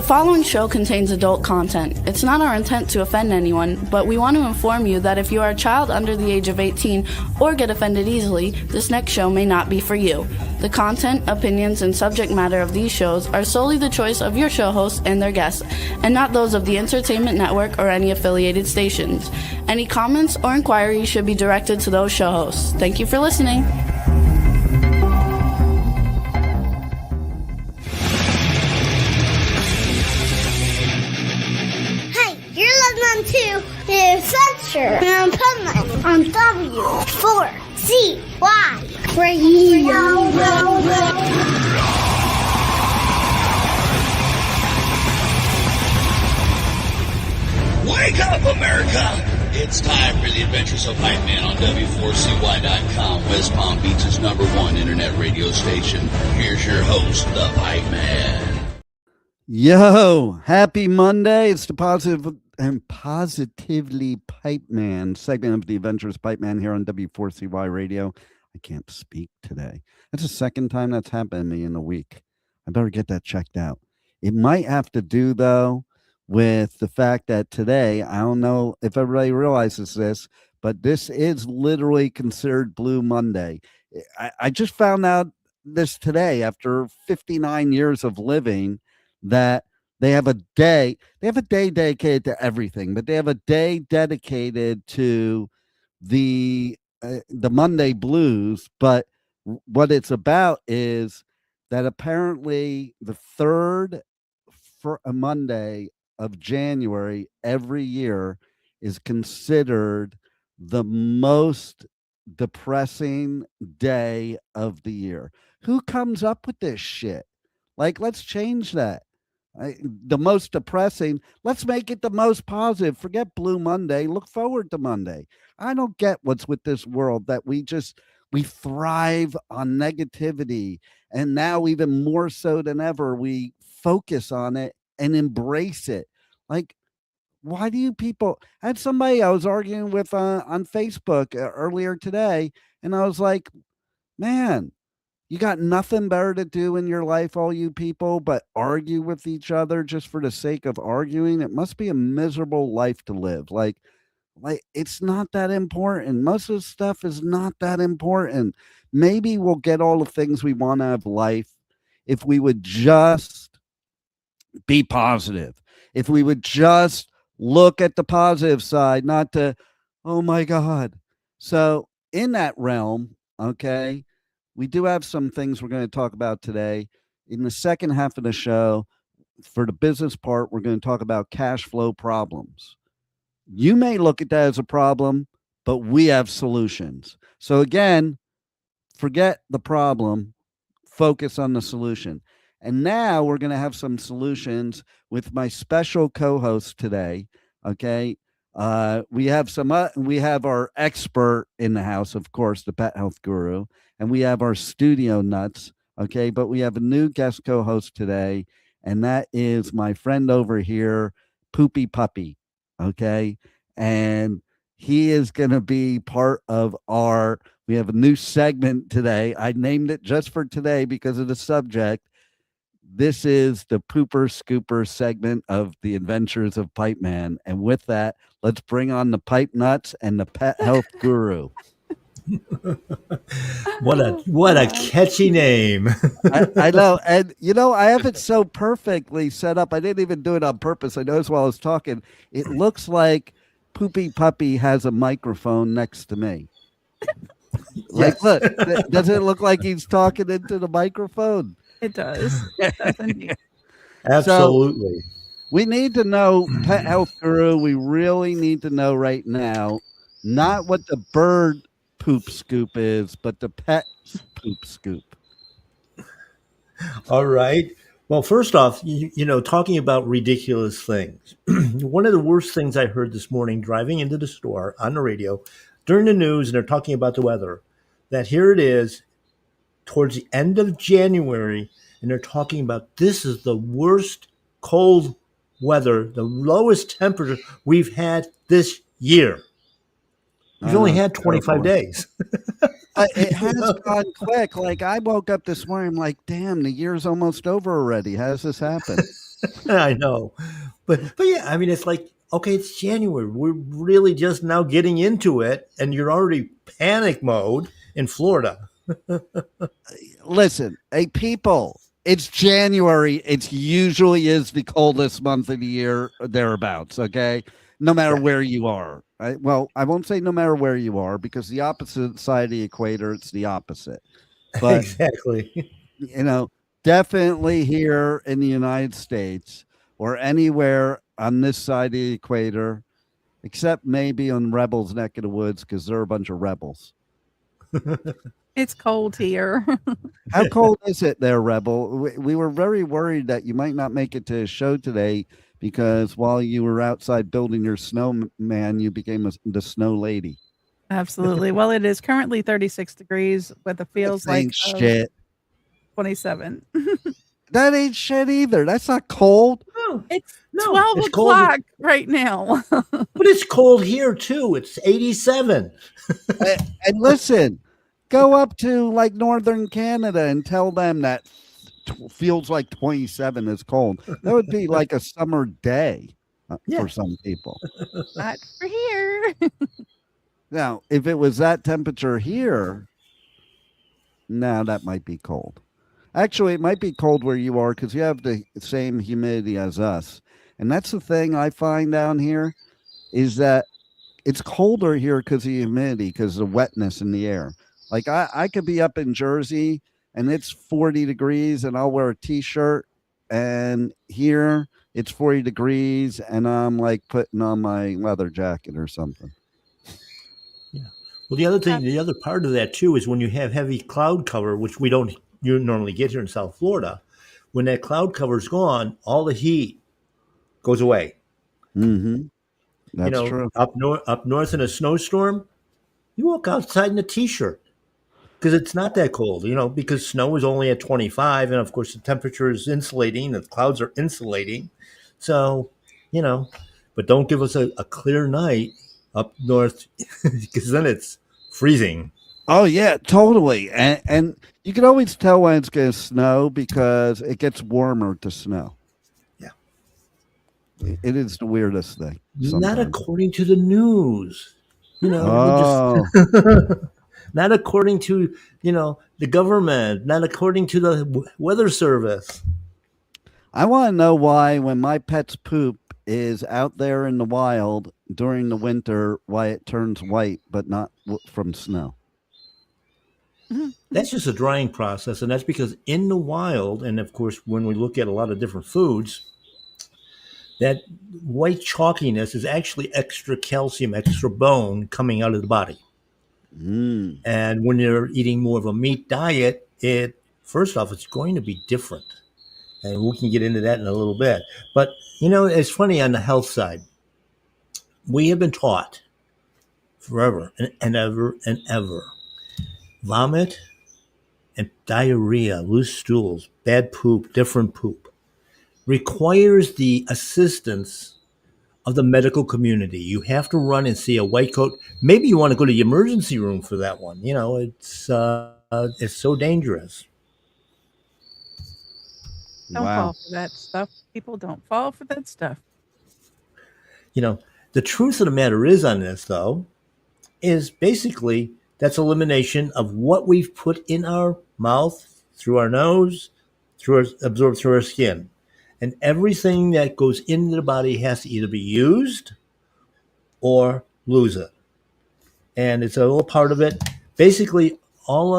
following show contains adult content. It's not our intent to offend anyone, but we want to inform you that if you are a child under the age of 18 or get offended easily, this next show may not be for you. The content, opinions, and subject matter of these shows are solely the choice of your show hosts and their guests, and not those of the Entertainment Network or any affiliated stations. Any comments or inquiries should be directed to those show hosts. Thank you for listening. To the Adventures of Pipeman on W4CY Radio. Wake up, America! It's time for the Adventures of Pipeman on W4CY.com, West Palm Beach's #1 internet radio station. Here's your host, the Pipeman. Yo, happy Monday. It's the Positively Pipeman segment of the Adventures of Pipeman here on W4CY Radio. I can't speak today. That's the second time that's happened to me in a week. I better get that checked out. It might have to do, though, with the fact that today, I don't know if everybody realizes this, but this is literally considered Blue Monday. I just found out this today after 59 years of living that they have a day dedicated to everything, but they have a day dedicated to the Monday blues. But what it's about is that apparently the third for a Monday of January every year is considered the most depressing day of the year. Who comes up with this shit? Like, let's change that. The most depressing, let's make it the most positive. Forget Blue Monday. Look forward to Monday. I don't get what's with this world that we thrive on negativity. And now even more so than ever, we focus on it and embrace it. Like, why do you people? I had somebody I was arguing with on Facebook earlier today, and I was like, man, you got nothing better to do in your life, all you people, but argue with each other just for the sake of arguing. It must be a miserable life to live. Like it's not that important. Most of the stuff is not that important. Maybe we'll get all the things we want out of life if we would just be positive. If we would just look at the positive side, not to, oh my God. So in that realm, okay, we do have some things we're going to talk about today. In the second half of the show, for the business part, we're going to talk about cash flow problems. You may look at that as a problem, but we have solutions. So again, forget the problem, focus on the solution. And now we're going to have some solutions with my special co-host today. Okay. We have our expert in the house, of course, the pet health guru. And we have our studio nuts, okay? But we have a new guest co-host today, and that is my friend over here, Poopy Puppy, okay? And he is going to be part of we have a new segment today. I named it just for today because of the subject. This is the Pooper Scooper segment of the Adventures of Pipeman. And with that, let's bring on the Pipe Nuts and the Pet Health Guru. What a catchy name. I know. And, I have it so perfectly set up. I didn't even do it on purpose. I noticed while I was talking, it looks like Poopy Puppy has a microphone next to me. Like, look, does it look like he's talking into the microphone? It does. Absolutely. So we need to know, Pet Health Guru, we really need to know right now, not what the bird poop scoop is, but the pet poop scoop. All right. Well, first off, talking about ridiculous things. One of the worst things I heard this morning driving into the store on the radio during the news, and they're talking about the weather, that here it is towards the end of January, and they're talking about this is the worst cold weather, the lowest temperature we've had this year. We've only had 25 days. It has gone quick. Like, I woke up this morning, I'm like, damn, the year's almost over already. How does this happen? I know, but yeah, I mean, it's like, okay, it's January. We're really just now getting into it, and you're already panic mode in Florida. Listen, hey, people, it's January. It usually is the coldest month of the year, or thereabouts. Okay, no matter Yeah, where you are. Well, I won't say no matter where you are because the opposite side of the equator, it's the opposite. But exactly. you know, definitely here in the United States or anywhere on this side of the equator, except maybe on Rebels' neck of the woods because they're a bunch of rebels. It's cold here. How cold is it there, Rebel? We were very worried that you might not make it to a show today because while you were outside building your snowman, you became the snow lady. Absolutely. Well, it is currently 36 degrees with it feels That like ain't shit. 27. That ain't shit either. That's not cold. No, It's no, 12 it's cold, o'clock right now. but it's cold here too. It's 87. And listen, go up to like northern Canada and tell them that feels like 27 is cold. That would be like a summer day Yeah. for some people. Not for here. Now, if it was that temperature here, now that might be cold. Actually, it might be cold where you are because you have the same humidity as us. And that's the thing I find down here is that it's colder here because of the humidity, because of the wetness in the air. Like I could be up in Jersey and it's 40 degrees and I'll wear a t-shirt, and here it's 40 degrees and I'm like putting on my leather jacket or something. Yeah. Well, the other part of that too is when you have heavy cloud cover, which you normally get here in South Florida. When that cloud cover's gone, all the heat goes away. Mm-hmm. That's true. Up north in a snowstorm, you walk outside in a t-shirt because it's not that cold. Because snow is only at 25, and of course the temperature is insulating, the clouds are insulating. So, but don't give us a clear night up north because then it's freezing. Oh yeah, totally. And you can always tell when it's going to snow because it gets warmer to snow. Yeah. It is the weirdest thing. Not sometimes. according to the news. Oh. Not according to, the government, not according to the weather service. I want to know why when my pet's poop is out there in the wild during the winter, why it turns white, but not from snow. That's just a drying process. And that's because in the wild, and of course, when we look at a lot of different foods, that white chalkiness is actually extra calcium, extra bone coming out of the body. Mm. And when you're eating more of a meat diet, first off, it's going to be different. And we can get into that in a little bit. But, it's funny on the health side. We have been taught forever and ever and ever. Vomit and diarrhea, loose stools, bad poop, different poop, requires the assistance of the medical community. You have to run and see a white coat. Maybe you want to go to the emergency room for that one. It's so dangerous. Don't fall for that stuff. People don't fall for that stuff. The truth of the matter is on this, though, is basically that's elimination of what we've put in our mouth, through our nose, absorbed through our skin. And everything that goes into the body has to either be used or lose it. And it's a little part of it. Basically, all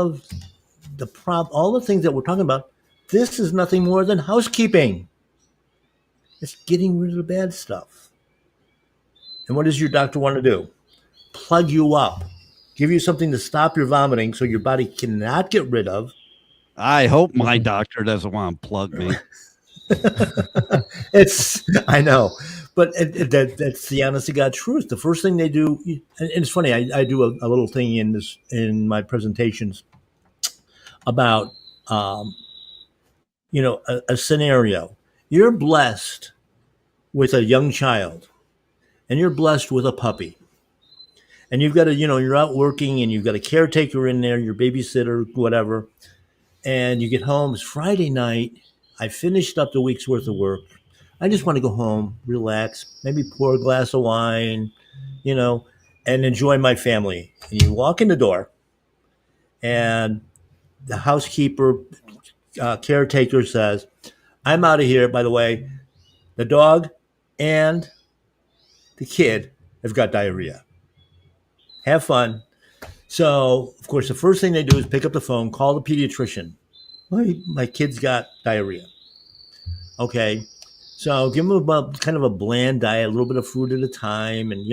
the things that we're talking about, this is nothing more than housekeeping. It's getting rid of the bad stuff. And what does your doctor want to do? Plug you up. Give you something to stop your vomiting so your body cannot get rid of. I hope my doctor doesn't want to plug me. I know, but that's the honest to God truth. The first thing they do, and it's funny, I do a little thing in my presentations about, a scenario. You're blessed with a young child and you're blessed with a puppy. And you've got you're out working and you've got a caretaker in there, your babysitter, whatever. And you get home, it's Friday night. I finished up the week's worth of work. I just want to go home, relax, maybe pour a glass of wine, you know, and enjoy my family. And you walk in the door, and the housekeeper, caretaker says, I'm out of here, by the way. The dog and the kid have got diarrhea. Have fun. So, of course, the first thing they do is pick up the phone, call the pediatrician. My kid's got diarrhea. Okay. So give them kind of a bland diet, a little bit of food at a time. And,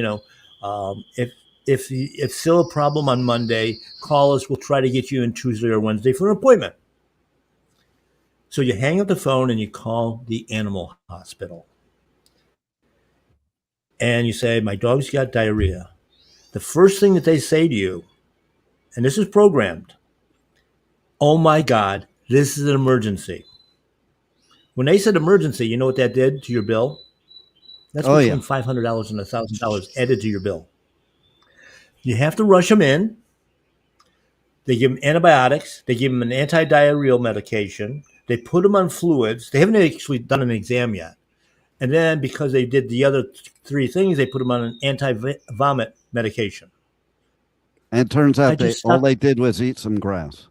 if it's still a problem on Monday, call us. We'll try to get you in Tuesday or Wednesday for an appointment. So you hang up the phone and you call the animal hospital. And you say, my dog's got diarrhea. The first thing that they say to you, and this is programmed, oh my God, this is an emergency. When they said emergency, you know what that did to your bill? That's between $500 and $1,000 added to your bill. You have to rush them in. They give them antibiotics. They give them an anti-diarrheal medication. They put them on fluids. They haven't actually done an exam yet. And then because they did the other three things, they put them on an anti-vomit medication. And it turns out all they did was eat some grass.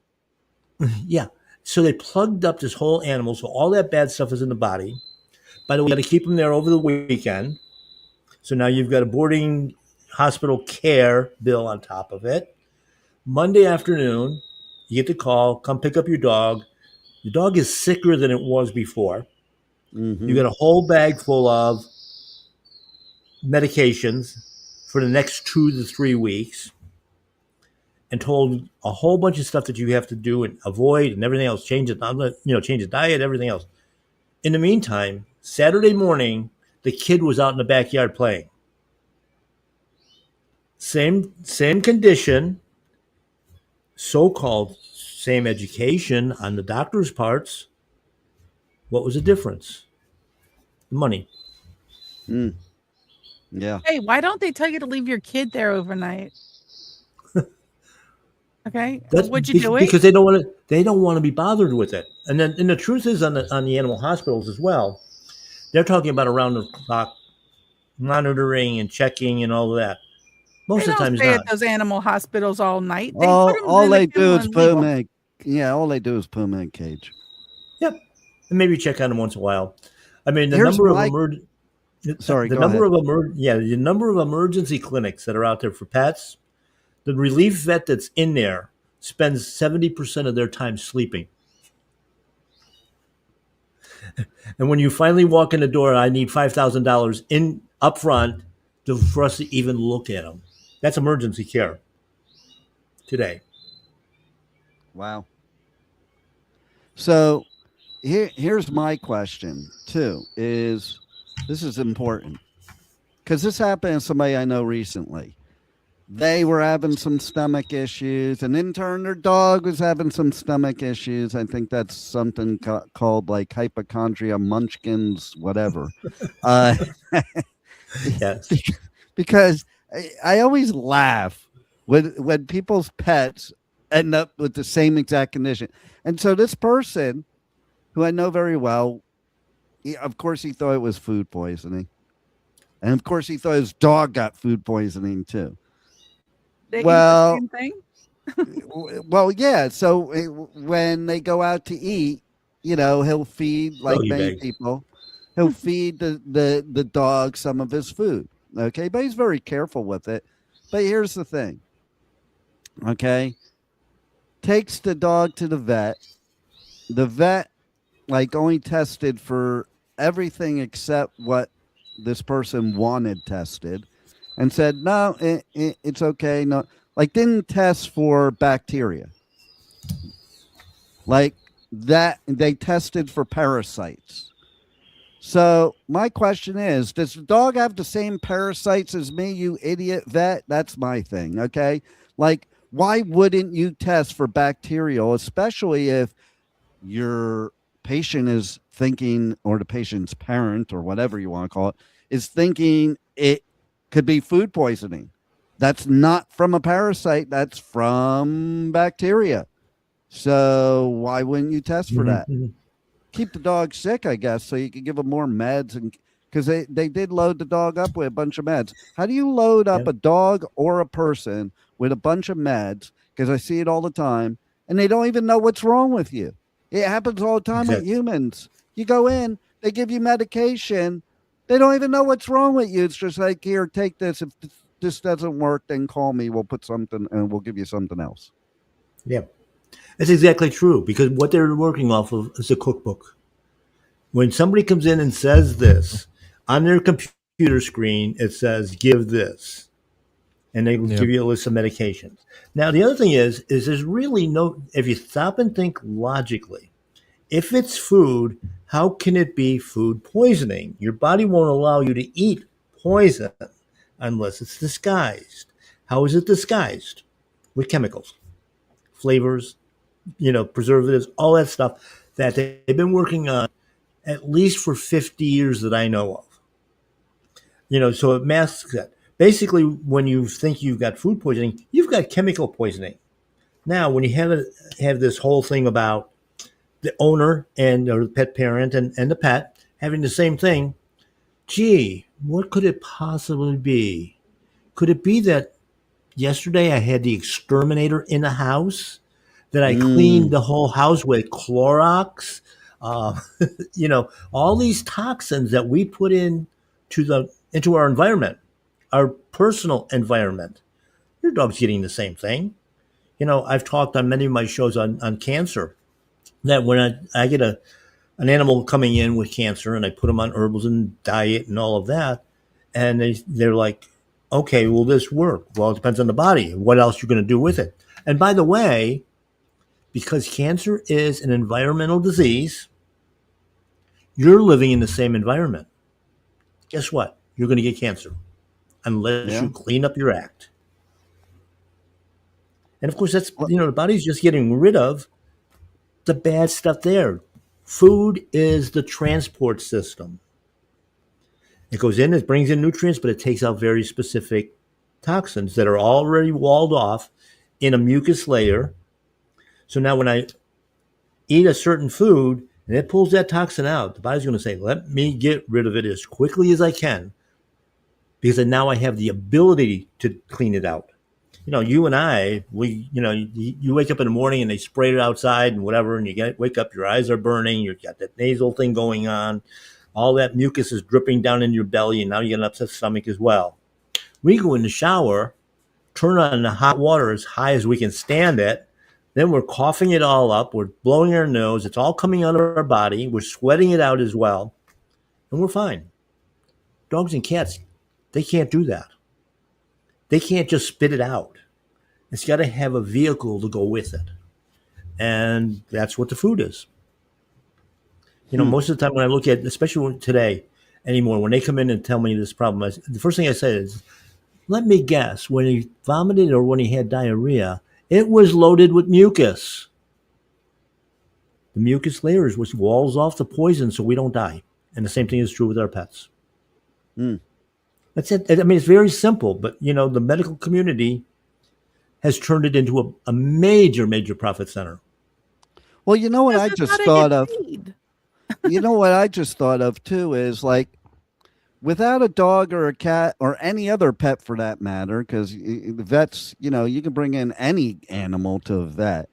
Yeah. So they plugged up this whole animal. So all that bad stuff is in the body. By the way, you got to keep them there over the weekend. So now you've got a boarding hospital care bill on top of it. Monday afternoon, you get the call, come pick up your dog. The dog is sicker than it was before. Mm-hmm. You got a whole bag full of medications for the next 2 to 3 weeks, and told a whole bunch of stuff that you have to do and avoid and everything else. Change the diet, everything else. In the meantime, Saturday morning, the kid was out in the backyard playing. Same condition, so-called same education on the doctor's parts. What was the difference? The money. Mm. Yeah. Hey, why don't they tell you to leave your kid there overnight? Okay. Would you do it? Because they don't want to be bothered with it. And the truth is on the animal hospitals as well, they're talking about around the clock monitoring and checking and all of that. Most of the time, stay at those animal hospitals all night. All they do is put them in a cage. Yep, and maybe check on them once in a while. I mean, the number of emergency clinics that are out there for pets. The relief vet that's in there spends 70% of their time sleeping. And when you finally walk in the door, I need $5,000 in up front for us to even look at them. That's emergency care today. Wow. So here's my question too, this is important because this happened to somebody I know recently. They were having some stomach issues. An intern, their dog was having some stomach issues. I think that's something called like hypochondria, munchkins, whatever. Yes. Because I always laugh when people's pets end up with the same exact condition. And so this person, who I know very well, of course he thought it was food poisoning. And of course he thought his dog got food poisoning too. They eat the same thing? Well, yeah. So when they go out to eat, he'll feed, like many people, he'll feed the dog some of his food. Okay. But he's very careful with it. But here's the thing. Okay. Takes the dog to the vet. The vet, only tested for everything except what this person wanted tested. And said, no, it's okay. No, didn't test for bacteria. Like that, they tested for parasites. So my question is, does the dog have the same parasites as me, you idiot vet? That's my thing, okay? Why wouldn't you test for bacterial, especially if your patient is thinking, or the patient's parent, or whatever you want to call it, is thinking it could be food poisoning. That's not from a parasite. That's from bacteria. So why wouldn't you test for that? keep the dog sick, I guess, so you can give them more meds, and because they did load the dog up with a bunch of meds. How do you load up a dog or a person with a bunch of meds? Because I see it all the time, and they don't even know what's wrong with you. It happens all the time with humans. You go in, they give you medication, they don't even know what's wrong with you. It's just like, here, take this. If this doesn't work, then call me. We'll put something, and we'll give you something else. Yeah, that's exactly true, because what they're working off of is a cookbook. When somebody comes in and says this, on their computer screen, it says, give this. And they will give you a list of medications. Now, the other thing is there's really no, if you stop and think logically, if it's food, how can it be food poisoning? Your body won't allow you to eat poison unless it's disguised. How is it disguised? With chemicals, flavors, preservatives, all that stuff that they've been working on at least for 50 years that I know of. So it masks that. Basically, when you think you've got food poisoning, you've got chemical poisoning. Now, when you have this whole thing about the owner and or the pet parent and the pet having the same thing, gee, what could it possibly be? Could it be that yesterday I had the exterminator in the house, that I cleaned the whole house with Clorox? All these toxins that we put into our environment, our personal environment. Your dog's getting the same thing. I've talked on many of my shows on cancer, that when I get an animal coming in with cancer and I put them on herbals and diet and all of that, and they're like, okay, will this work? Well, it depends on the body. What else you're going to do with it? And by the way, because cancer is an environmental disease, you're living in the same environment. Guess what? You're going to get cancer unless you clean up your act. And of course, that's, the body's just getting rid of the bad stuff there. Food is the transport system. It goes in, it brings in nutrients, but it takes out very specific toxins that are already walled off in a mucus layer. So now when I eat a certain food and it pulls that toxin out, the body's going to say, let me get rid of it as quickly as I can, because now I have the ability to clean it out. You and I, you wake up in the morning and they spray it outside and whatever, and you wake up, your eyes are burning, you've got that nasal thing going on, all that mucus is dripping down in your belly, and now you get an upset stomach as well. We go in the shower, turn on the hot water as high as we can stand it, then we're coughing it all up, we're blowing our nose, it's all coming out of our body, we're sweating it out as well, and we're fine. Dogs and cats, they can't do that. They can't just spit it out. It's got to have a vehicle to go with it. And that's what the food is. Most of the time when I look at, especially today anymore, when they come in and tell me this problem, the first thing I say is, let me guess, when he vomited or when he had diarrhea, it was loaded with mucus. The mucus layers, which walls off the poison so we don't die. And the same thing is true with our pets. That's it. I mean, it's very simple, but the medical community has turned it into a major, major profit center. Well, what I just thought of? What I just thought of too is, like, without a dog or a cat or any other pet for that matter, because vets, you can bring in any animal to a vet.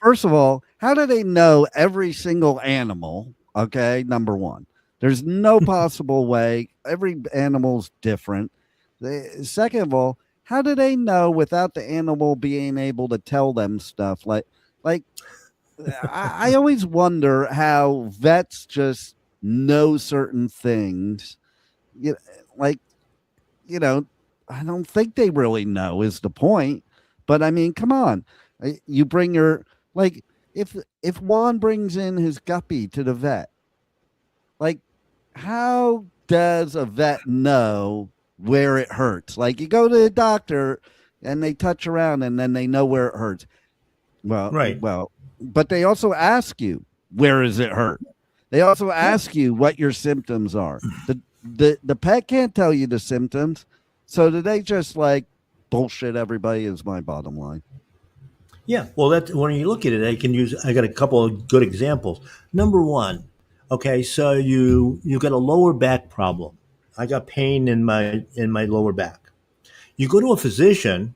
First of all, how do they know every single animal? Okay, number one. There's no possible way. Every animal's different. Second of all, how do they know without the animal being able to tell them stuff? Like I always wonder how vets just know certain things. I don't think they really know is the point. But I mean, come on. You bring if Juan brings in his guppy to the vet, how does a vet know where it hurts? Like, you go to the doctor and they touch around and then they know where it hurts. Well, right. Well, but they also ask you, where does it hurt? They also ask you what your symptoms are. The pet can't tell you the symptoms. So do they just bullshit everybody is my bottom line. Yeah, well, that's when you look at it, I got a couple of good examples. Number one, okay, so you got a lower back problem. I got pain in my lower back. You go to a physician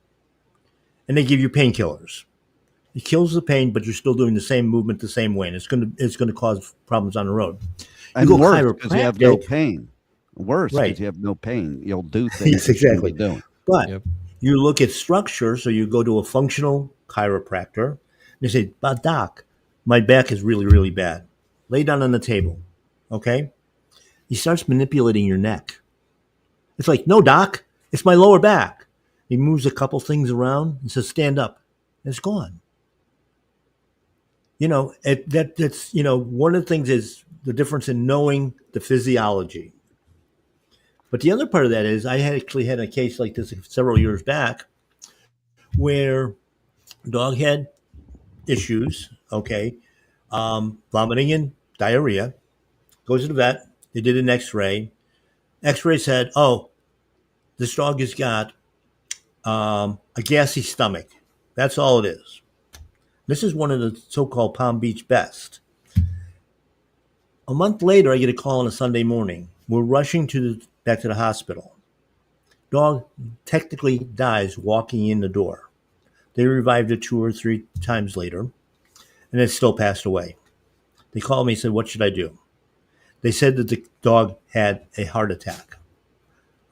and they give you painkillers. It kills the pain, but you're still doing the same movement the same way, and it's gonna cause problems on the road. You go And worse because you have no chiropractic, pain. Worse because right? you have no pain. You'll do things Yes, you shouldn't be exactly. doing. But Yep. you look at structure, so you go to a functional chiropractor. And they say, "But doc, my back is really, really bad. Lay down on the table." Okay. He starts manipulating your neck. It's like, "No, doc, it's my lower back." He moves a couple things around and says, "Stand up." And it's gone. That's one of the things is the difference in knowing the physiology. But the other part of that is I had actually had a case like this several years back where dog had issues, okay, vomiting and diarrhea, goes to the vet. They did an x-ray. X-ray said, oh, this dog has got a gassy stomach. That's all it is. This is one of the so-called Palm Beach best. A month later, I get a call on a Sunday morning. We're rushing back to the hospital. Dog technically dies walking in the door. They revived it 2 or 3 times later, and it still passed away. They called me and said, what should I do? They said that the dog had a heart attack.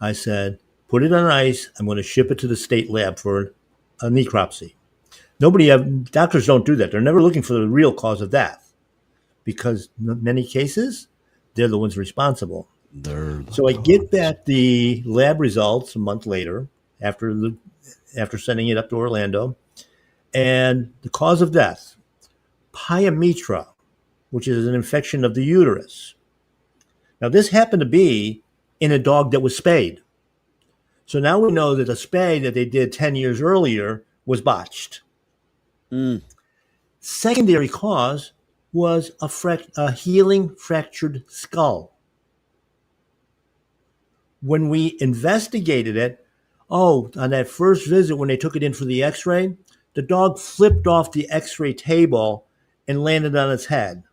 I said, put it on ice. I'm going to ship it to the state lab for a necropsy. Doctors don't do that. They're never looking for the real cause of death because in many cases, they're the ones responsible. So I get back the lab results a month later after sending it up to Orlando, and the cause of death, pyometra, which is an infection of the uterus. Now, this happened to be in a dog that was spayed. So now we know that the spay that they did 10 years earlier was botched. Secondary cause was a healing fractured skull. When we investigated it, on that first visit when they took it in for the x-ray, the dog flipped off the x-ray table and landed on its head.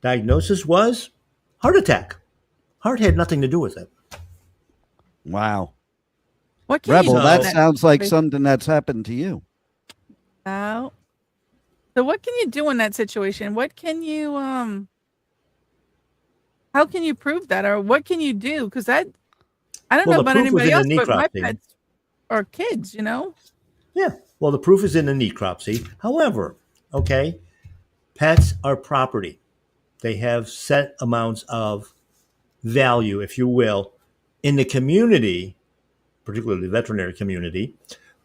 Diagnosis was heart attack. Heart had nothing to do with it. Wow. What can Rebel, you do that in that sounds like situation? something that's happened to you. So what can you do in that situation? What can you how can you prove that, or what can you do? Because I don't know The about proof was anybody in else, the but my necropsy. pets are kids, Yeah. Well, the proof is in the necropsy. However, okay, pets are property. They have set amounts of value, if you will, in the community, particularly the veterinary community,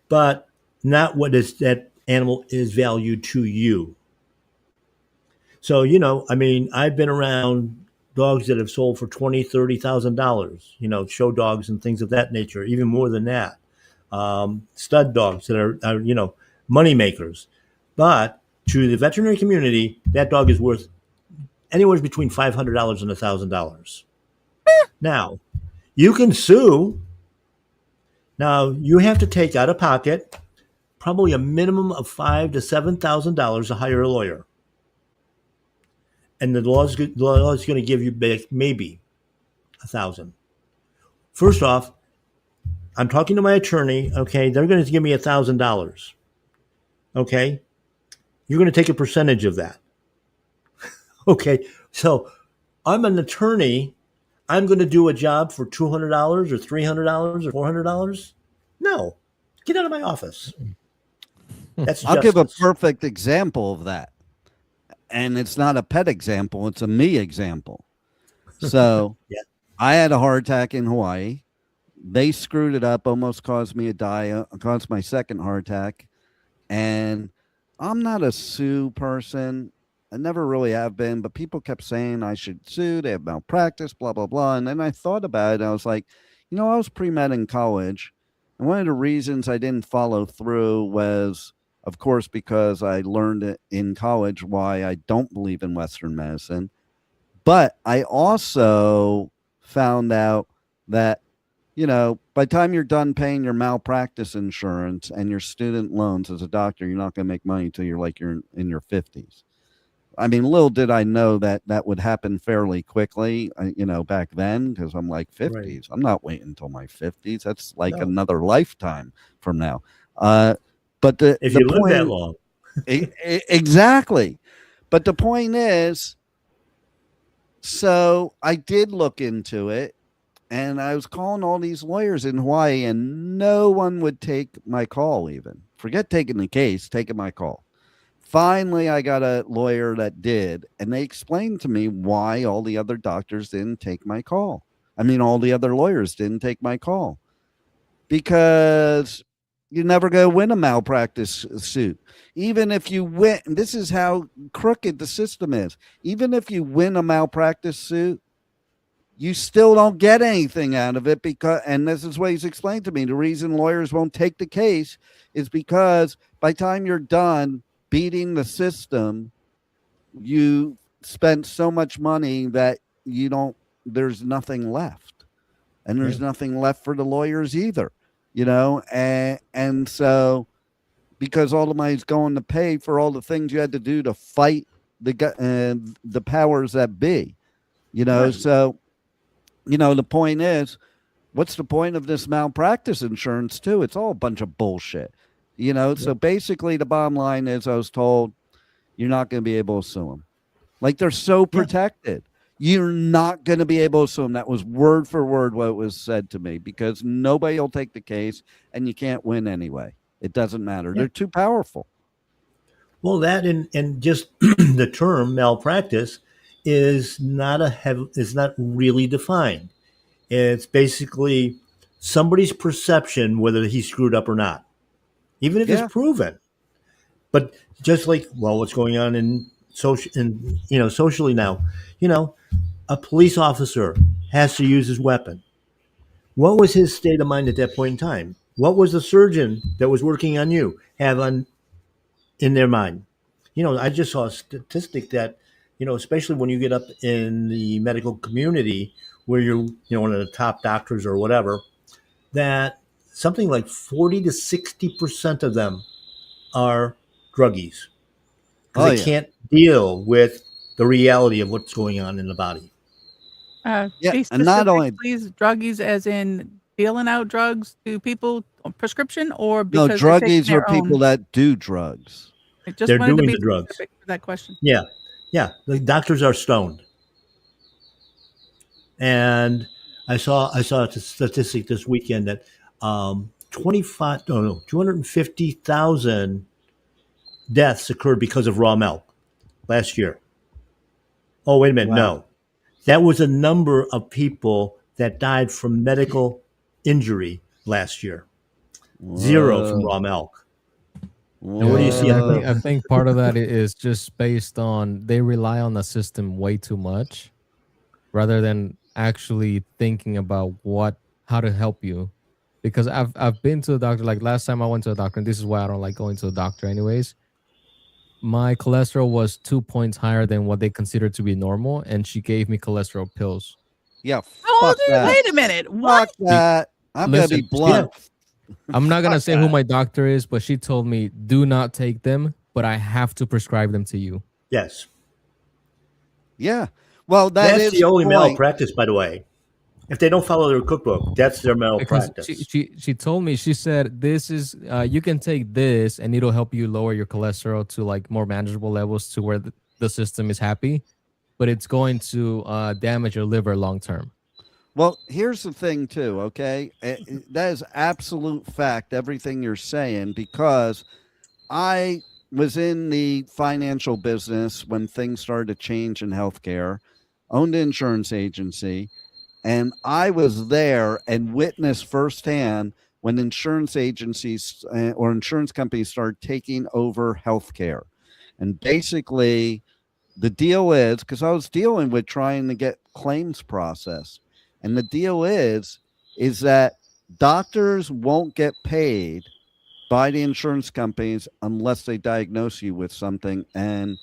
but not what is that animal is valued to you. So, I've been around dogs that have sold for $20,000, $30,000, show dogs and things of that nature, even more than that. Stud dogs that are money makers. But to the veterinary community, that dog is worth anywhere between $500 and $1,000. Now, you can sue. Now, you have to take out of pocket probably a minimum of $5,000 to $7,000 to hire a lawyer. And the law is going to give you back maybe $1,000. First off, I'm talking to my attorney. Okay, they're going to give me $1,000. Okay, you're going to take a percentage of that. Okay, so I'm an attorney. I'm going to do a job for $200 or $300 or $400. No, get out of my office. That's I'll give a justice. perfect example of that. And it's not a pet example, it's a me example. So Yeah. I had a heart attack in Hawaii. They screwed it up, almost caused me caused my second heart attack. And I'm not a sue person. I never really have been, but people kept saying I should sue. They have malpractice, blah, blah, blah. And then I thought about it. And I was like, I was pre-med in college. And one of the reasons I didn't follow through was, of course, because I learned it in college why I don't believe in Western medicine. But I also found out that, by the time you're done paying your malpractice insurance and your student loans as a doctor, you're not going to make money until you're in your 50s. I mean, little did I know that would happen fairly quickly, back then, because I'm like 50s. Right. I'm not waiting until my 50s. That's like No. another lifetime from now. But If the you live point, that long. Exactly. But the point is, so I did look into it, and I was calling all these lawyers in Hawaii, and no one would take my call even. Forget taking the case, taking my call. Finally, I got a lawyer that did, and they explained to me why all the other doctors didn't take my call. I mean, all the other lawyers didn't take my call. Because you're never going to win a malpractice suit. Even if you win, this is how crooked the system is. Even if you win a malpractice suit, you still don't get anything out of it and this is what he's explained to me. The reason lawyers won't take the case is because by the time you're done beating the system, you spent so much money that there's nothing left. And there's nothing left for the lawyers either, and so because all the money's going to pay for all the things you had to do to fight the powers that be, Right. So the point is, what's the point of this malpractice insurance too? It's all a bunch of bullshit, So basically the bottom line is I was told you're not going to be able to sue them. Like they're so protected. You're not going to be able to sue them. That was word for word what was said to me, because nobody will take the case and you can't win anyway. It doesn't matter. They're too powerful. Well, that and just the term malpractice is not really defined. It's basically somebody's perception whether he screwed up or not, even if it's proven. But just like, what's going on socially now, a police officer has to use his weapon. What was his state of mind at that point in time? What was the surgeon that was working on you have in their mind? I just saw a statistic that, especially when you get up in the medical community where you're, one of the top doctors or whatever, that something like 40 to 60% of them are druggies because they can't deal with the reality of what's going on in the body. Be and not only please, druggies as in dealing out drugs to people on prescription, or no, because druggies are people that do drugs. I just They're wanted to doing be the drugs. specific for that question. Yeah. The doctors are stoned. And I saw a statistic this weekend that 250,000 deaths occurred because of raw milk last year. Oh, wait a minute. Wow. No, that was a number of people that died from medical injury last year. Zero from raw milk. Now, what do you see? I think part of that is just based on they rely on the system way too much rather than actually thinking about how to help you. Because I've been to a doctor, like last time I went to a doctor, and this is why I don't like going to a doctor anyways. My cholesterol was 2 points higher than what they consider to be normal, and she gave me cholesterol pills. Yeah. Oh, dude, wait a minute. What? Fuck that. I'm going to be blunt. I'm not going to say who my doctor is, but she told me, do not take them, but I have to prescribe them to you. Yes. Yeah. Well, that's the only malpractice, by the way. If they don't follow their cookbook, that's their malpractice. She told me, she said, this is, you can take this and it'll help you lower your cholesterol to like more manageable levels to where the system is happy, but it's going to damage your liver long term. Well, here's the thing too, okay? That is absolute fact, everything you're saying, because I was in the financial business when things started to change in healthcare, owned an insurance agency, and I was there and witnessed firsthand when insurance agencies or insurance companies started taking over healthcare. And basically, the deal is, because I was dealing with trying to get claims processed, and the deal is that doctors won't get paid by the insurance companies unless they diagnose you with something and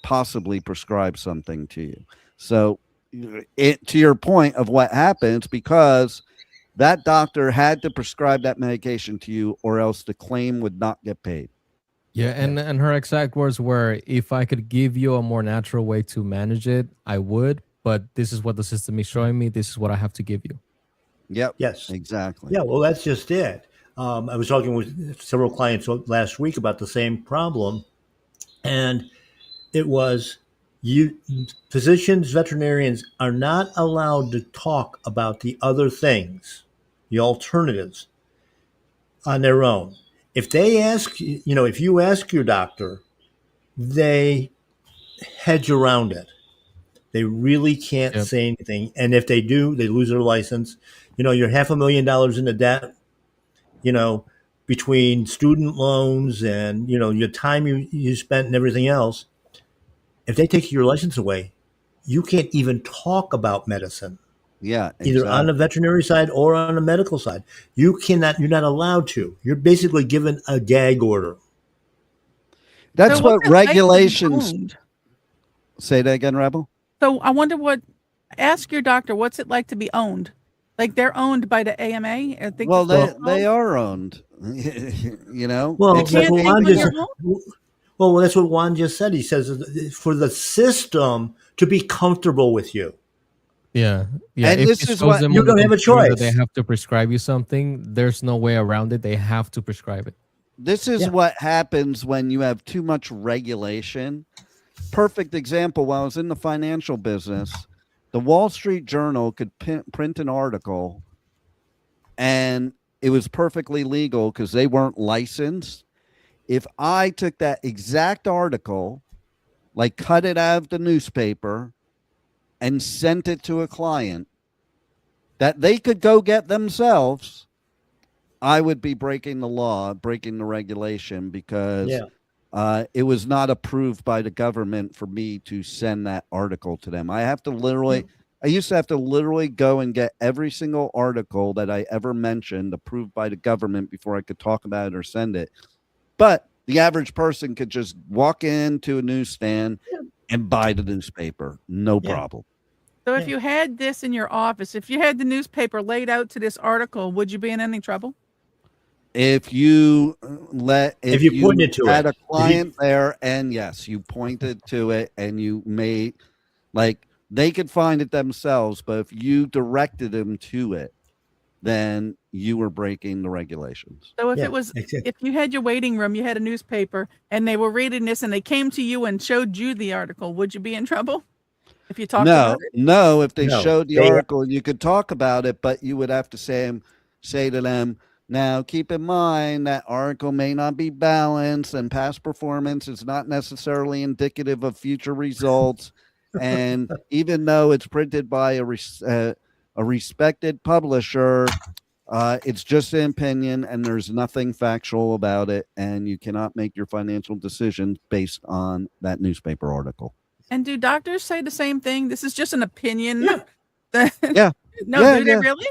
possibly prescribe something to you. So to your point of what happens, because that doctor had to prescribe that medication to you, or else the claim would not get paid. Yeah, and her exact words were, if I could give you a more natural way to manage it, I would, but this is what the system is showing me. This is what I have to give you. Yep. Yes. Exactly. Yeah, well, that's just it. I was talking with several clients last week about the same problem, and it was physicians, veterinarians are not allowed to talk about the other things, the alternatives, on their own. If they ask, if you ask your doctor, they hedge around it. They really can't Yep. say anything, and if they do, they lose their license. You're $500,000 into debt. You know, between student loans and your time you spent and everything else. If they take your license away, you can't even talk about medicine, Yeah. either on the Exactly. veterinary side or on the medical side. You're not allowed to. You're basically given a gag order. That's So what what's it like to be regulations owned? say. That again, Rebel. So I wonder ask your doctor, what's it like to be owned? Like they're owned by the AMA? I think Well, that's what it's they called. are owned. You know. Well, You that's can't what take Juan when just. you're owned? Well, that's what Juan just said. He says for the system to be comfortable with you. Yeah. Yeah. And If this it is shows what them You on the don't have a computer that they choice. have to prescribe you something, there's no way around it. They have to prescribe it. this is Yeah. what happens when you have too much regulation. Perfect example. While I was in the financial business, the Wall Street Journal could print an article, and it was perfectly legal because they weren't licensed. If I took that exact article, like cut it out of the newspaper and sent it to a client that they could go get themselves, I would be breaking the law, breaking the regulation, because Yeah. it was not approved by the government for me to send that article to them. I used to have to literally go and get every single article that I ever mentioned approved by the government before I could talk about it or send it. But the average person could just walk into a newsstand and buy the newspaper. No Yeah. problem. So if you had this in your office, if you had the newspaper laid out to this article, would you be in any trouble? If you If you pointed to had it. a client there, and yes, you pointed to it and you made, like, they could find it themselves, but if you directed them to it, then you were breaking the regulations. So if Yeah, it was, exactly. if you had your waiting room, you had a newspaper and they were reading this and they came to you and showed you the article, would you be in trouble if you talked about it? No, if they No, showed the they- article, you could talk about it, but you would have to say to them, now keep in mind that article may not be balanced, and past performance is not necessarily indicative of future results. And even though it's printed by a respected publisher, it's just an opinion and there's nothing factual about it, and you cannot make your financial decisions based on that newspaper article. And do doctors say the same thing? This is just an opinion. Yeah. Yeah. No, Yeah, do they yeah. really?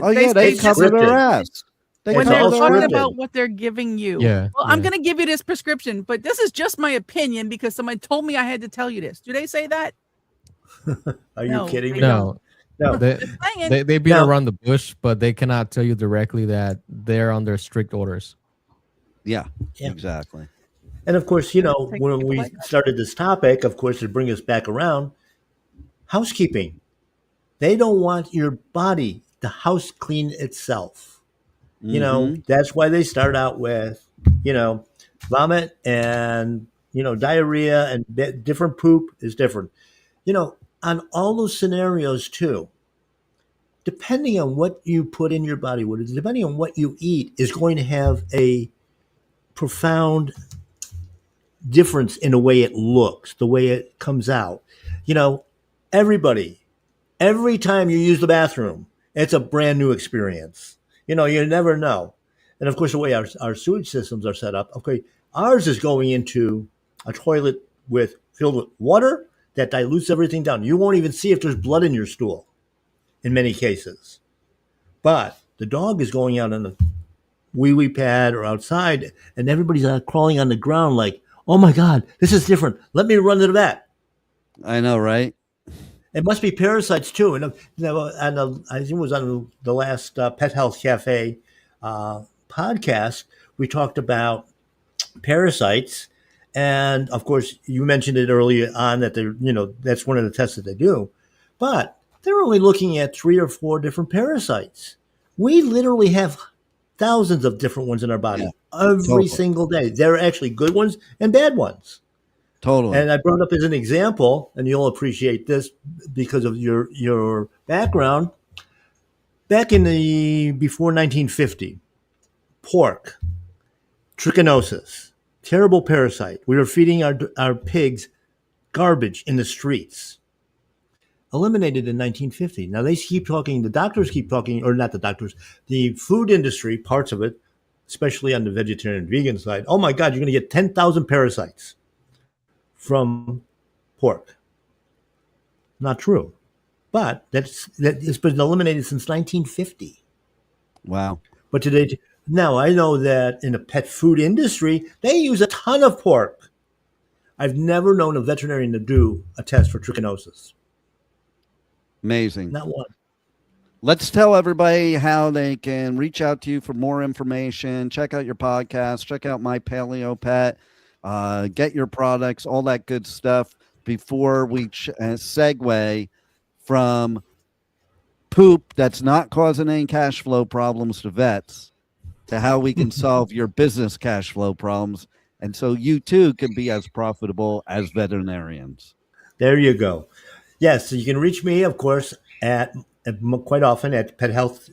Oh yeah, they just- cover their scripted. ass. They when It's they're all talking scripted. about what they're giving you. Yeah, Well, I'm yeah. going to give you this prescription, but this is just my opinion because someone told me I had to tell you this. Do they say that? Are No, you kidding they me? No, No. they, Saying. they beat Now- around the bush, but they cannot tell you directly that they're under strict orders. Yeah, Yeah. exactly. And of course, Take when people we like that. started this topic, of course, to bring us back around, housekeeping. They don't want your body to house clean itself. Mhm. That's why they start out with, vomit and, diarrhea and different poop is different. On all those scenarios too, depending on what you put in your body, depending on what you eat is going to have a profound difference in the way it looks, the way it comes out. Everybody, every time you use the bathroom, it's a brand new experience. You never know. And of course, the way our sewage systems are set up, okay, ours is going into a toilet filled with water that dilutes everything down. You won't even see if there's blood in your stool in many cases. But the dog is going out on the wee pad or outside, and everybody's crawling on the ground like, oh my God, this is different. Let me run to the vet. I know, right? It must be parasites too. And I think it was on the last Pet Health Cafe podcast, we talked about parasites. And of course, you mentioned it earlier on that that's one of the tests that they do. But they're only looking at 3 or 4 different parasites. We literally have thousands of different ones in our body every single day. There are actually good ones and bad ones. Totally. And I brought up as an example, and you'll appreciate this because of your background. Back in before 1950, pork, trichinosis, terrible parasite. We were feeding our pigs garbage in the streets. Eliminated in 1950. Now they keep talking, the doctors keep talking, or not the doctors, the food industry, parts of it, especially on the vegetarian and vegan side. Oh my God, you're going to get 10,000 parasites from pork. Not true. But it's been eliminated since 1950. Wow. But today, now I know that in the pet food industry, they use a ton of pork. I've never known a veterinarian to do a test for trichinosis. Amazing. Not one. Let's tell everybody how they can reach out to you for more information. Check out your podcast. Check out My Paleo Pet. Get your products, all that good stuff before we segue from poop that's not causing any cash flow problems to vets to how we can solve your business cash flow problems. And so you too can be as profitable as veterinarians. There you go. Yes, so you can reach me, of course, at quite often at Pet Health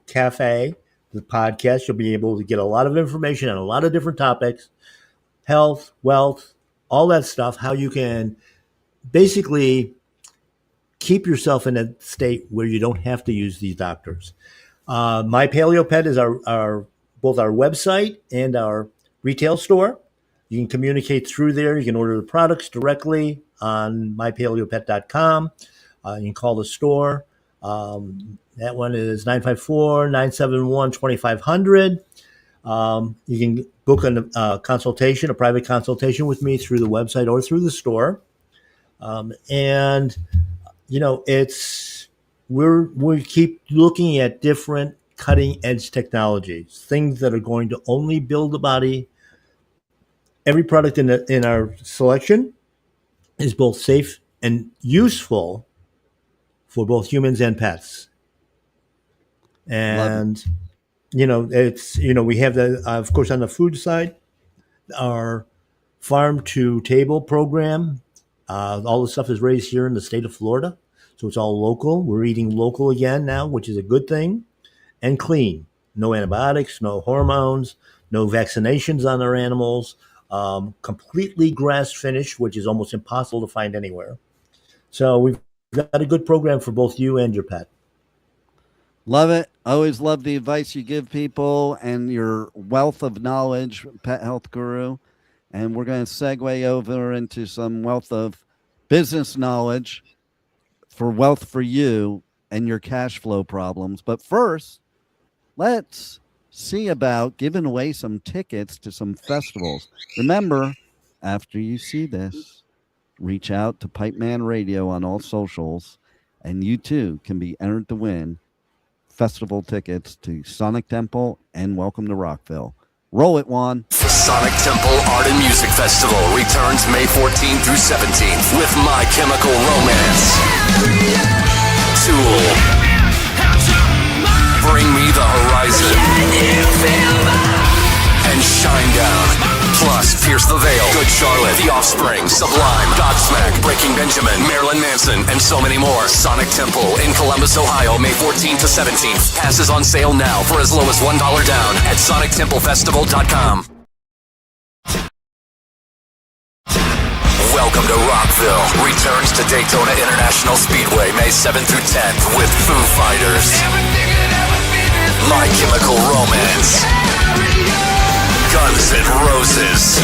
Cafe, the podcast. You'll be able to get a lot of information on a lot of different topics, health, wealth, all that stuff, how you can basically keep yourself in a state where you don't have to use these doctors. My Paleo Pet is our both our website and our retail store. You can communicate through there. You can order the products directly on mypaleopet.com. You can call the store. That one is 954-971-2500. You can book a consultation, a private consultation with me through the website or through the store. And we keep looking at different cutting edge technologies, things that are going to only build the body. Every product in our selection is both safe and useful for both humans and pets. And we have of course, on the food side, our farm to table program. All the stuff is raised here in the state of Florida, so it's all local. We're eating local again now, which is a good thing, and clean. No antibiotics, no hormones, no vaccinations on our animals. Completely grass finished, which is almost impossible to find anywhere. So we've got a good program for both you and your pet. Love it. Always love the advice you give people and your wealth of knowledge, Pet Health Guru. And we're going to segue over into some wealth of business knowledge for wealth for you and your cash flow problems. But first, let's see about giving away some tickets to some festivals. Remember, after you see this, reach out to Pipeman Radio on all socials, and you too can be entered to win festival tickets to Sonic Temple and Welcome to Rockville. Roll it, Juan. Sonic Temple Art and Music Festival returns May 14th through 17th with My Chemical Romance, Tool, Bring Me the Horizon, and Shinedown. Plus, Pierce the Veil, Good Charlotte, The Offspring, Sublime, Godsmack, Breaking Benjamin, Marilyn Manson, and so many more. Sonic Temple in Columbus, Ohio, May 14th to 17th. Passes on sale now for as low as $1 down at sonictemplefestival.com. Welcome to Rockville. Returns to Daytona International Speedway May 7th through 10th with Foo Fighters, My Chemical Romance, Guns N' Roses,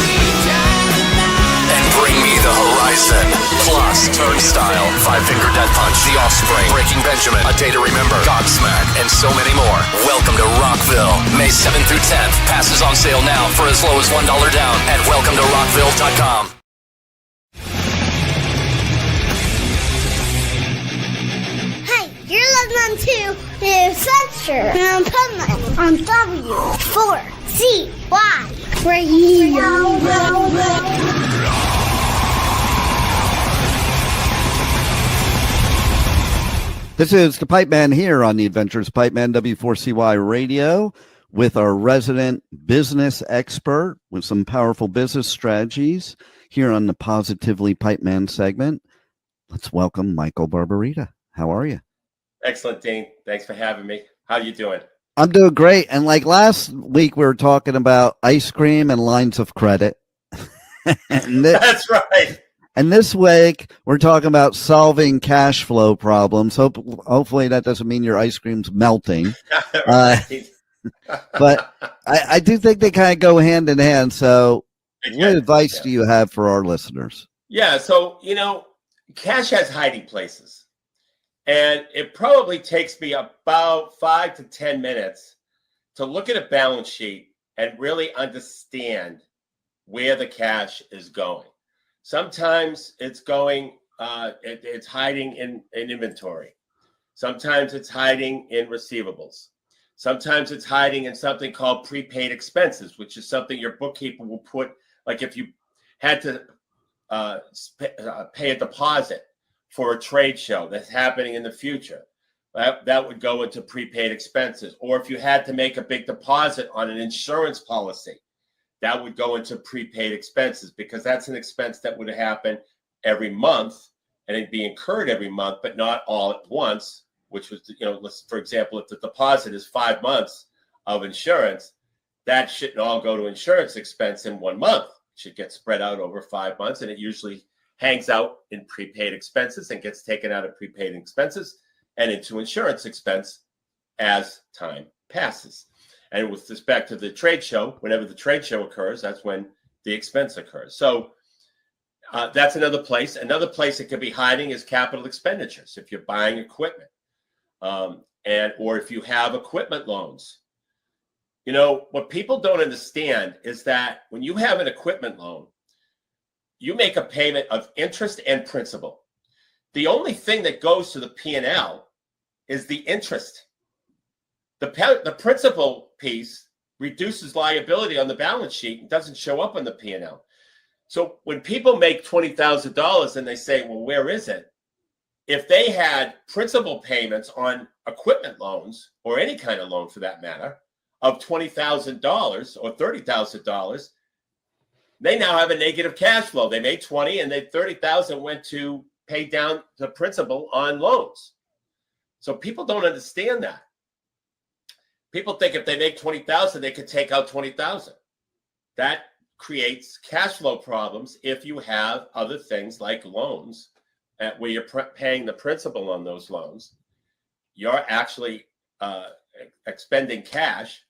and Bring Me the Horizon. Plus, Turnstile, Five Finger Death Punch, The Offspring, Breaking Benjamin, A Day to Remember, Godsmack, and so many more. Welcome to Rockville, May 7th through 10th. Passes on sale now for as low as $1 down at welcometorockville.com. listening to The Adventures of Pipeman on W4CY Radio. This is the Pipeman here on the Adventures of Pipeman W4CY Radio with our resident business expert with some powerful business strategies here on the Positively Pipeman segment. Let's welcome Michael Barbarita. How are you? Excellent, Dean. Thanks for having me. How you doing? I'm doing great. And like last week, we were talking about ice cream and lines of credit. That's right. And this week, we're talking about solving cash flow problems. Hopefully, that doesn't mean your ice cream's melting. Right. But I do think they kind of go hand in hand. So what advice do you have for our listeners? Yeah. So, cash has hiding places. And it probably takes me about 5 to 10 minutes to look at a balance sheet and really understand where the cash is going. Sometimes it's going, it's hiding in inventory. Sometimes it's hiding in receivables. Sometimes it's hiding in something called prepaid expenses, which is something your bookkeeper will put, like if you had to pay a deposit for a trade show that's happening in the future, that would go into prepaid expenses. Or if you had to make a big deposit on an insurance policy, that would go into prepaid expenses, because that's an expense that would happen every month and it'd be incurred every month, but not all at once, which was, for example, if the deposit is 5 months of insurance, that shouldn't all go to insurance expense in 1 month. It should get spread out over 5 months, and it usually hangs out in prepaid expenses and gets taken out of prepaid expenses and into insurance expense as time passes. And with respect to the trade show, whenever the trade show occurs, that's when the expense occurs. So that's another place. Another place it could be hiding is capital expenditures. If you're buying equipment, or if you have equipment loans. What people don't understand is that when you have an equipment loan, you make a payment of interest and principal. The only thing that goes to the P&L is the interest. The principal piece reduces liability on the balance sheet and doesn't show up on the P&L. So when people make $20,000 and they say, well, where is it? If they had principal payments on equipment loans, or any kind of loan for that matter, of $20,000 or $30,000, they now have a negative cash flow. They made 20 and they 30,000 went to pay down the principal on loans. So people don't understand that. People think if they make 20,000, they could take out 20,000. That creates cash flow problems if you have other things like loans where you're paying the principal on those loans. You're actually expending cash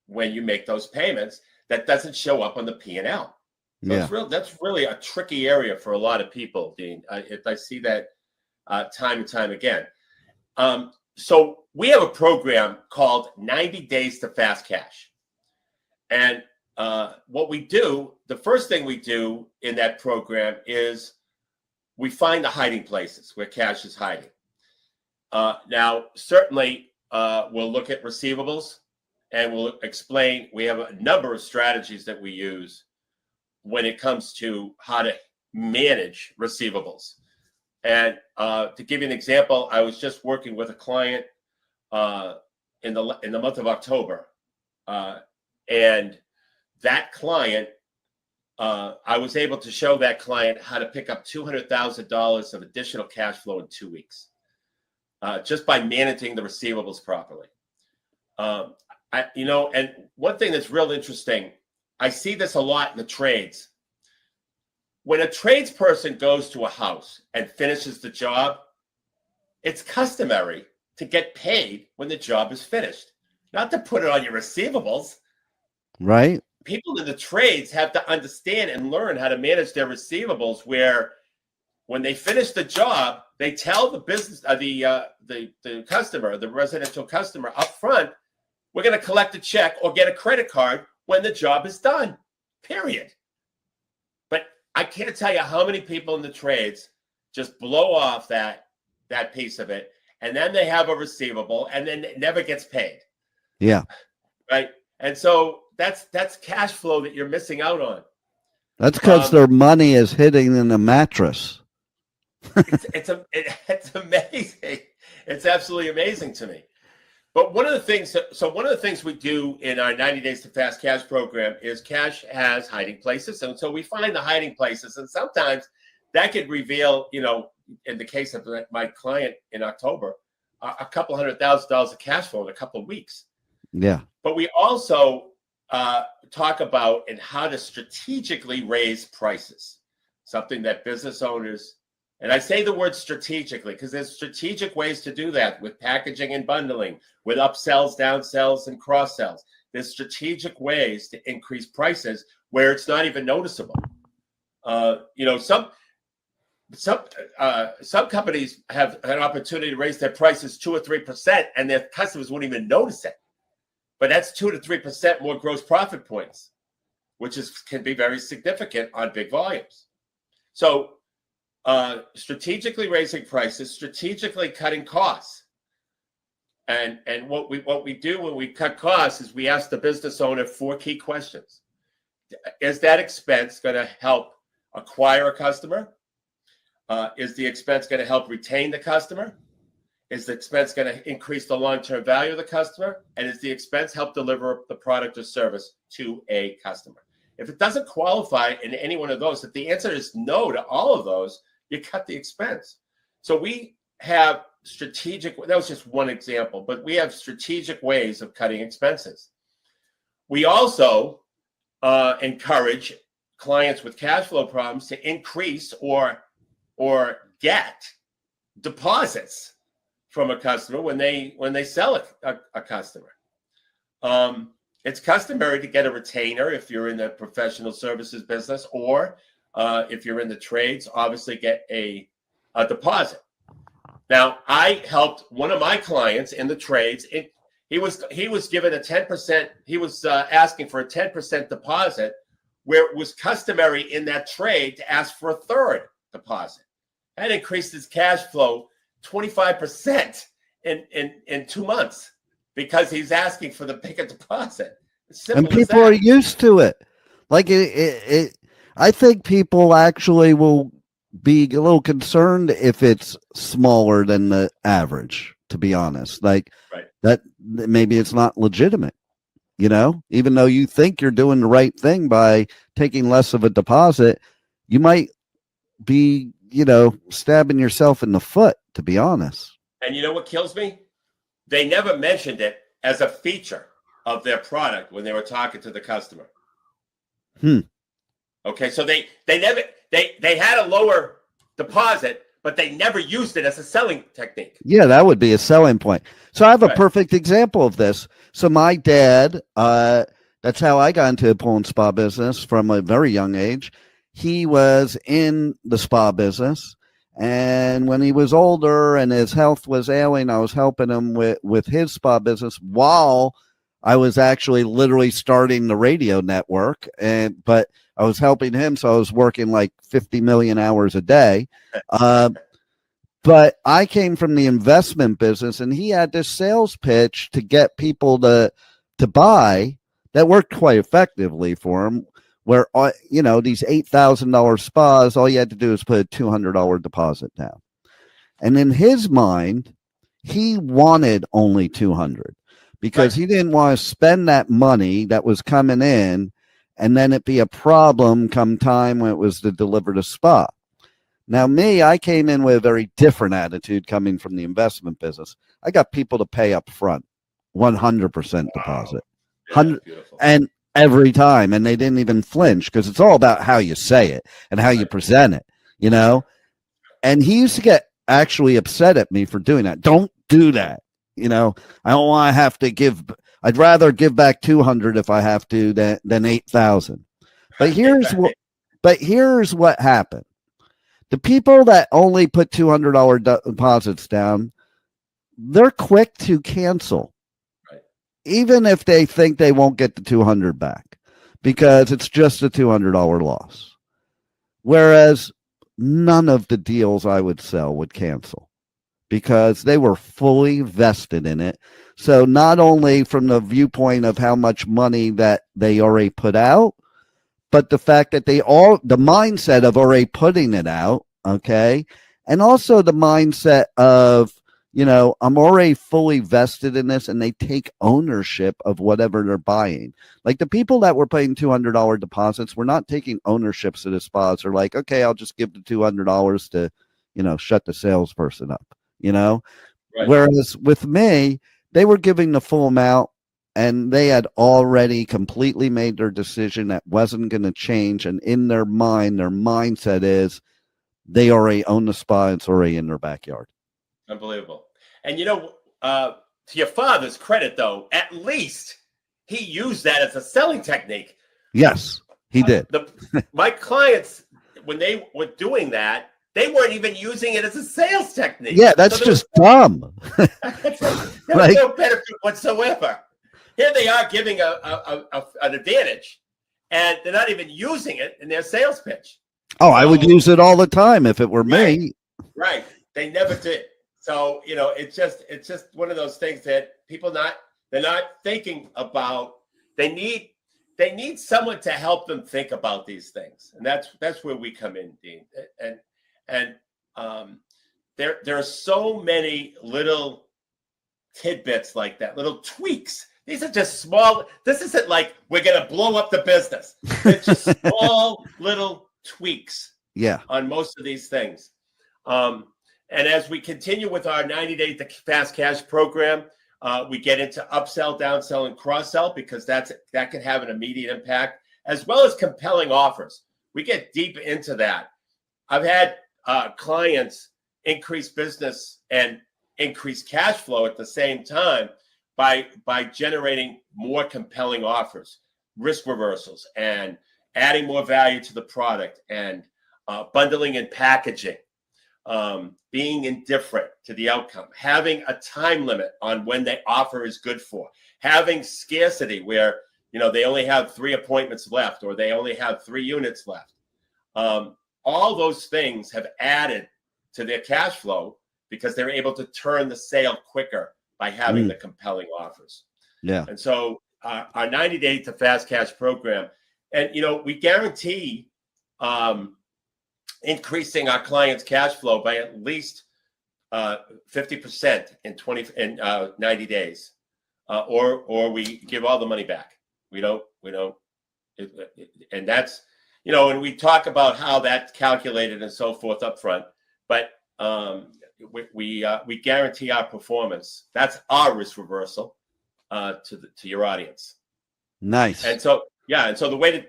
when you make those payments. That doesn't show up on the P&L. So that's really a tricky area for a lot of people, Dean. I see that time and time again. So we have a program called 90 Days to Fast Cash. And what we do, the first thing we do in that program is we find the hiding places where cash is hiding. Now, certainly, we'll look at receivables and we'll explain. We have a number of strategies that we use when it comes to how to manage receivables. And to give you an example, I was just working with a client in the month of October, and that client, I was able to show that client how to pick up $200,000 of additional cash flow in 2 weeks, just by managing the receivables properly. And one thing that's real interesting, I see this a lot in the trades. When a tradesperson goes to a house and finishes the job, it's customary to get paid when the job is finished, not to put it on your receivables. Right. People in the trades have to understand and learn how to manage their receivables, where when they finish the job, they tell the business, the customer, the residential customer up front, we're going to collect a check or get a credit card when the job is done, period. But I can't tell you how many people in the trades just blow off that piece of it and then they have a receivable, and then it never gets paid. Yeah. Right. And so that's cash flow that you're missing out on. That's because their money is hitting in a mattress. It's amazing. It's absolutely amazing to me. But one of the things we do in our 90 Days to Fast Cash program is cash has hiding places. And so we find the hiding places. And sometimes that could reveal, in the case of my client in October, a couple $100,000 of cash flow in a couple of weeks. Yeah. But we also talk about and how to strategically raise prices, something that business owners, and I say the word strategically because there's strategic ways to do that with packaging and bundling, with upsells, downsells, and cross-sells. There's strategic ways to increase prices where it's not even noticeable. Some companies have an opportunity to raise their prices 2 or 3%, and their customers won't even notice it. But that's 2 to 3% more gross profit points, which can be very significant on big volumes. So strategically raising prices, strategically cutting costs. And what we do when we cut costs is we ask the business owner 4 key questions. Is that expense going to help acquire a customer? Is the expense going to help retain the customer? Is the expense going to increase the long-term value of the customer? And is the expense help deliver the product or service to a customer? If it doesn't qualify in any one of those, if the answer is no to all of those, you cut the expense. So we have that was just one example, but we have strategic ways of cutting expenses. We also encourage clients with cash flow problems to increase or get deposits from a customer when they sell a customer. It's customary to get a retainer if you're in the professional services business, or if you're in the trades, obviously get a deposit. Now, I helped one of my clients in the trades. He was given a 10%. He was asking for a 10% deposit, where it was customary in that trade to ask for a third deposit. That increased his cash flow 25% in 2 months because he's asking for the bigger deposit. And people are used to it. Like I think people actually will be a little concerned if it's smaller than the average, to be honest. Like that, maybe it's not legitimate, even though you think you're doing the right thing by taking less of a deposit, you might be, stabbing yourself in the foot, to be honest. And you know what kills me? They never mentioned it as a feature of their product when they were talking to the customer. Okay, so they had a lower deposit, but they never used it as a selling technique. Yeah, that would be a selling point. So I have a perfect example of this. So my dad, that's how I got into the pool and spa business from a very young age. He was in the spa business, and when he was older and his health was ailing, I was helping him with his spa business while I was actually literally starting the radio network. But I was helping him, so I was working like 50 million hours a day. But I came from the investment business, and he had this sales pitch to get people to buy that worked quite effectively for him, where, these $8,000 spas, all you had to do is put a $200 deposit down. And in his mind, he wanted only $200 because he didn't want to spend that money that was coming in and then it be a problem come time when it was to deliver the spa. Now, I came in with a very different attitude coming from the investment business. I got people to pay up front, 100% deposit. And every time, and they didn't even flinch because it's all about how you say it and how you present it, And he used to get actually upset at me for doing that. Don't do that. I don't want to have to give. I'd rather give back 200 if I have to than 8,000. But here's what happened. The people that only put $200 deposits down, they're quick to cancel. Even if they think they won't get the 200 back, because it's just a $200 loss. Whereas none of the deals I would sell would cancel. because they were fully vested in it. So not only from the viewpoint of how much money that they already put out, but the fact that the mindset of already putting it out, okay, and also the mindset of, I'm already fully vested in this, and they take ownership of whatever they're buying. Like the people that were paying $200 deposits were not taking ownerships of the spas. They're like, okay, I'll just give the $200 to, shut the salesperson up, Right. Whereas with me, they were giving the full amount, and they had already completely made their decision that wasn't going to change. And in their mind, their mindset is they already own the spa. It's already in their backyard. Unbelievable. And to your father's credit, though, at least he used that as a selling technique. Yes, he did. My clients, when they were doing that, they weren't even using it as a sales technique. Yeah, that's just dumb. There was no benefit whatsoever. Here they are giving an advantage, and they're not even using it in their sales pitch. Oh, I would use it all the time if it were me. Right. They never did. So, it's just one of those things that they're not thinking about. They need someone to help them think about these things. And that's where we come in, Dean. And there are so many little tidbits like that, little tweaks. These are just small. This isn't like we're going to blow up the business. It's just small little tweaks. Yeah. On most of these things. And as we continue with our 90-day fast cash program, we get into upsell, downsell, and cross-sell, because that can have an immediate impact, as well as compelling offers. We get deep into that. I've had clients increase business and increase cash flow at the same time by generating more compelling offers, risk reversals, and adding more value to the product, and bundling and packaging, being indifferent to the outcome, having a time limit on when the offer is good for, having scarcity where they only have 3 appointments left, or they only have 3 units left. All those things have added to their cash flow because they're able to turn the sale quicker by having the compelling offers. Yeah. And so our 90-day to fast cash program, and we guarantee increasing our clients' cash flow by at least 50% in 90 days, or we give all the money back. We don't, and that's, and we talk about how that's calculated and so forth up front, but we guarantee our performance. That's our risk reversal to your audience. Nice. And so, the way to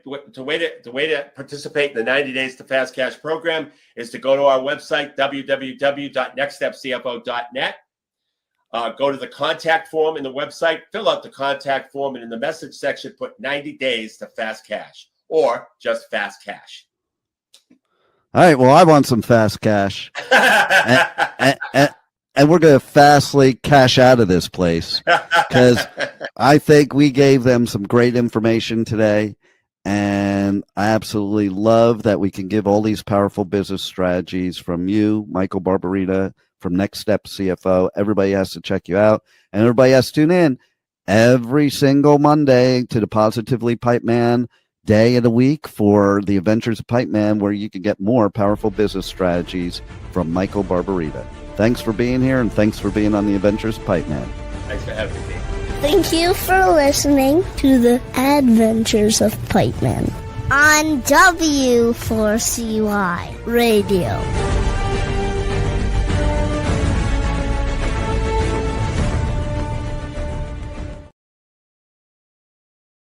participate in the 90 days to fast cash program is to go to our website, www.nextstepcfo.net. Go to the contact form in the website, fill out the contact form, and in the message section, put 90 days to fast cash, or just fast cash. All right. Well, I want some fast cash. And we're going to fastly cash out of this place, because I think we gave them some great information today. And I absolutely love that we can give all these powerful business strategies from you, Michael Barbarita, from Next Step CFO. Everybody has to check you out, and everybody has to tune in every single Monday to the Positively Pipeman day of the week for the Adventures of Pipeman, where you can get more powerful business strategies from Michael Barbarita. Thanks for being here, and thanks for being on the Adventures of Pipeman. Thanks for having me. Thank you for listening to the Adventures of Pipeman on W4CY Radio.